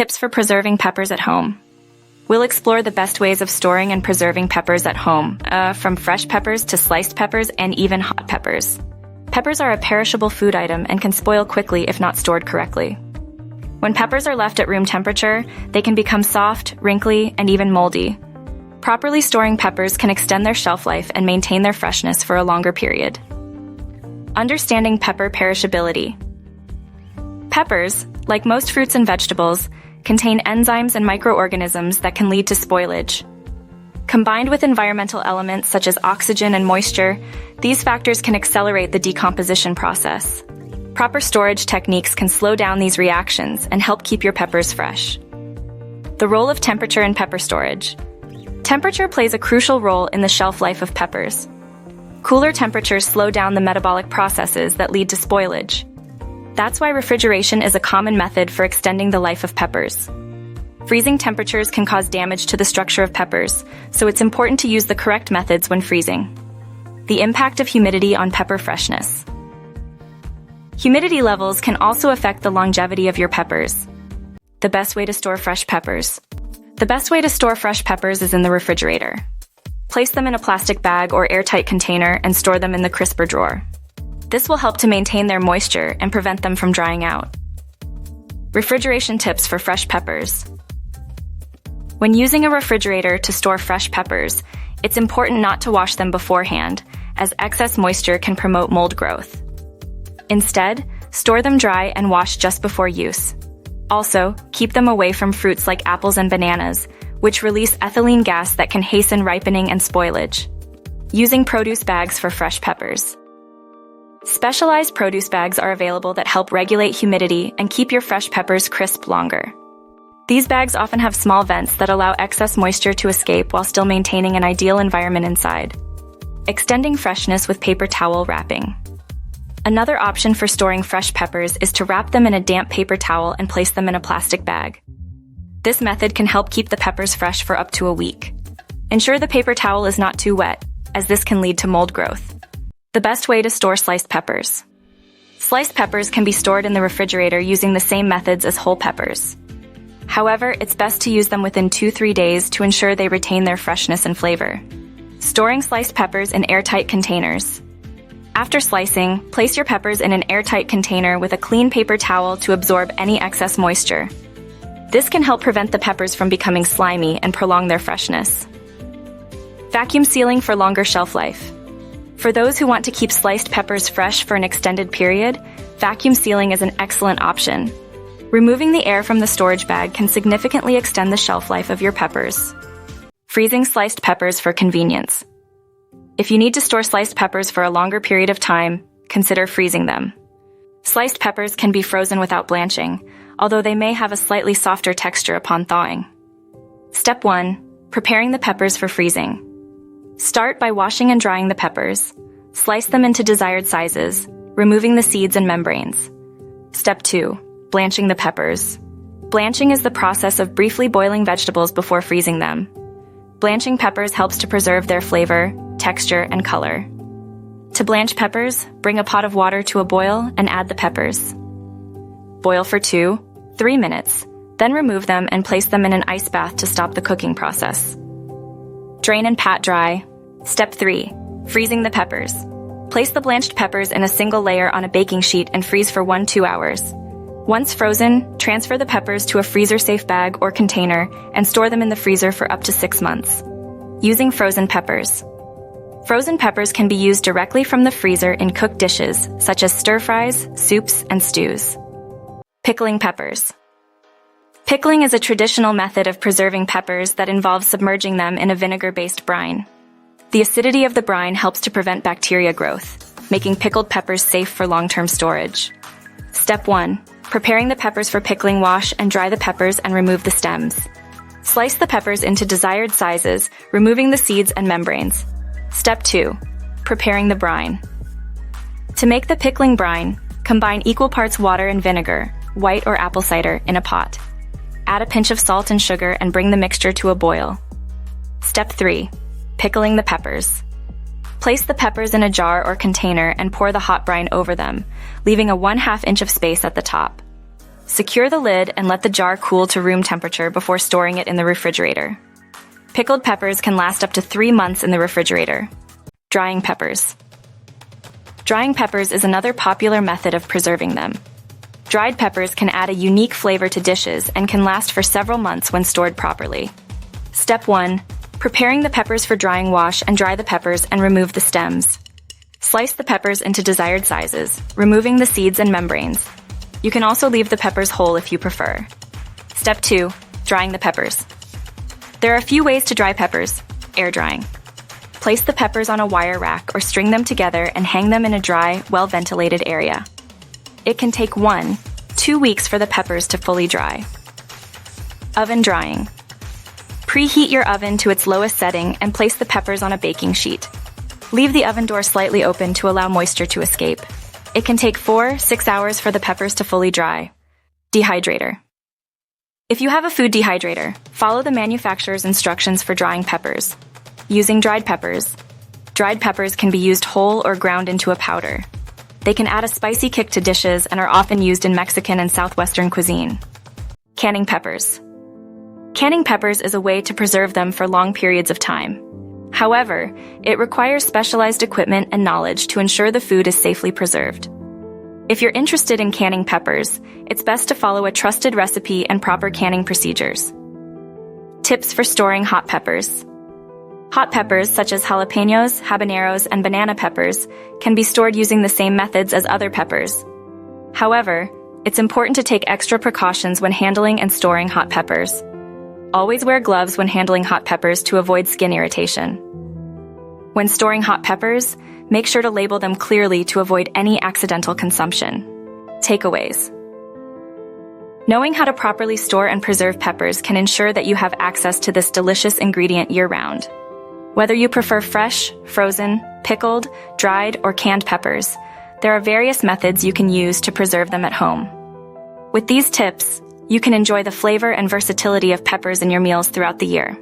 Tips for preserving peppers at home. We'll explore the best ways of storing and preserving peppers at home, from fresh peppers to sliced peppers and even hot peppers. Peppers are a perishable food item and can spoil quickly if not stored correctly. When peppers are left at room temperature, they can become soft, wrinkly, and even moldy. Properly storing peppers can extend their shelf life and maintain their freshness for a longer period. Understanding pepper perishability. Peppers, like most fruits and vegetables, contain enzymes and microorganisms that can lead to spoilage. Combined with environmental elements such as oxygen and moisture, these factors can accelerate the decomposition process. Proper storage techniques can slow down these reactions and help keep your peppers fresh. The role of temperature in pepper storage. Temperature plays a crucial role in the shelf life of peppers. Cooler temperatures slow down the metabolic processes that lead to spoilage. That's why refrigeration is a common method for extending the life of peppers. Freezing temperatures can cause damage to the structure of peppers, so it's important to use the correct methods when freezing. The impact of humidity on pepper freshness. Humidity levels can also affect the longevity of your peppers. The best way to store fresh peppers. The best way to store fresh peppers is in the refrigerator. Place them in a plastic bag or airtight container and store them in the crisper drawer. This will help to maintain their moisture and prevent them from drying out. Refrigeration tips for fresh peppers. When using a refrigerator to store fresh peppers, it's important not to wash them beforehand, as excess moisture can promote mold growth. Instead, store them dry and wash just before use. Also, keep them away from fruits like apples and bananas, which release ethylene gas that can hasten ripening and spoilage. Using produce bags for fresh peppers. Specialized produce bags are available that help regulate humidity and keep your fresh peppers crisp longer. These bags often have small vents that allow excess moisture to escape while still maintaining an ideal environment inside. Extending freshness with paper towel wrapping. Another option for storing fresh peppers is to wrap them in a damp paper towel and place them in a plastic bag. This method can help keep the peppers fresh for up to a week. Ensure the paper towel is not too wet, as this can lead to mold growth. The best way to store sliced peppers. Sliced peppers can be stored in the refrigerator using the same methods as whole peppers. However, it's best to use them within 2-3 days to ensure they retain their freshness and flavor. Storing sliced peppers in airtight containers. After slicing, place your peppers in an airtight container with a clean paper towel to absorb any excess moisture. This can help prevent the peppers from becoming slimy and prolong their freshness. Vacuum sealing for longer shelf life. For those who want to keep sliced peppers fresh for an extended period, vacuum sealing is an excellent option. Removing the air from the storage bag can significantly extend the shelf life of your peppers. Freezing sliced peppers for convenience. If you need to store sliced peppers for a longer period of time, consider freezing them. Sliced peppers can be frozen without blanching, although they may have a slightly softer texture upon thawing. Step 1. Preparing the peppers for freezing. Start by washing and drying the peppers. Slice them into desired sizes, removing the seeds and membranes. Step 2. Blanching the peppers. Blanching is the process of briefly boiling vegetables before freezing them. Blanching peppers helps to preserve their flavor, texture, and color. To blanch peppers, bring a pot of water to a boil and add the peppers. Boil for 2-3 minutes, then remove them and place them in an ice bath to stop the cooking process. Drain and pat dry. Step 3. Freezing the peppers. Place the blanched peppers in a single layer on a baking sheet and freeze for 1-2 hours. Once frozen, transfer the peppers to a freezer-safe bag or container and store them in the freezer for up to 6 months. Using frozen peppers. Frozen peppers can be used directly from the freezer in cooked dishes, such as stir-fries, soups, and stews. Pickling peppers. Pickling is a traditional method of preserving peppers that involves submerging them in a vinegar-based brine. The acidity of the brine helps to prevent bacteria growth, making pickled peppers safe for long-term storage. Step 1. Preparing the peppers for pickling. Wash and dry the peppers and remove the stems. Slice the peppers into desired sizes, removing the seeds and membranes. Step 2. Preparing the brine. To make the pickling brine, combine equal parts water and vinegar, white or apple cider, in a pot. Add a pinch of salt and sugar and bring the mixture to a boil. Step 3. Pickling the peppers. Place the peppers in a jar or container and pour the hot brine over them, leaving a 1/2 inch of space at the top. Secure the lid and let the jar cool to room temperature before storing it in the refrigerator. Pickled peppers can last up to 3 months in the refrigerator. Drying peppers. Drying peppers is another popular method of preserving them. Dried peppers can add a unique flavor to dishes and can last for several months when stored properly. Step 1. Preparing the peppers for drying. Wash and dry the peppers and remove the stems. Slice the peppers into desired sizes, removing the seeds and membranes. You can also leave the peppers whole if you prefer. Step 2. Drying the peppers. There are a few ways to dry peppers. Air drying. Place the peppers on a wire rack or string them together and hang them in a dry, well-ventilated area. It can take 1-2 weeks for the peppers to fully dry. Oven drying. Preheat your oven to its lowest setting and place the peppers on a baking sheet. Leave the oven door slightly open to allow moisture to escape. It can take 4-6 hours for the peppers to fully dry. Dehydrator. If you have a food dehydrator, follow the manufacturer's instructions for drying peppers. Using dried peppers. Dried peppers can be used whole or ground into a powder. They can add a spicy kick to dishes and are often used in Mexican and Southwestern cuisine. Canning peppers. Canning peppers is a way to preserve them for long periods of time. However, it requires specialized equipment and knowledge to ensure the food is safely preserved. If you're interested in canning peppers, it's best to follow a trusted recipe and proper canning procedures. Tips for storing hot peppers. Hot peppers, such as jalapenos, habaneros, and banana peppers, can be stored using the same methods as other peppers. However, it's important to take extra precautions when handling and storing hot peppers. Always wear gloves when handling hot peppers to avoid skin irritation. When storing hot peppers, make sure to label them clearly to avoid any accidental consumption. Takeaways. Knowing how to properly store and preserve peppers can ensure that you have access to this delicious ingredient year-round. Whether you prefer fresh, frozen, pickled, dried, or canned peppers, there are various methods you can use to preserve them at home. With these tips, you can enjoy the flavor and versatility of peppers in your meals throughout the year.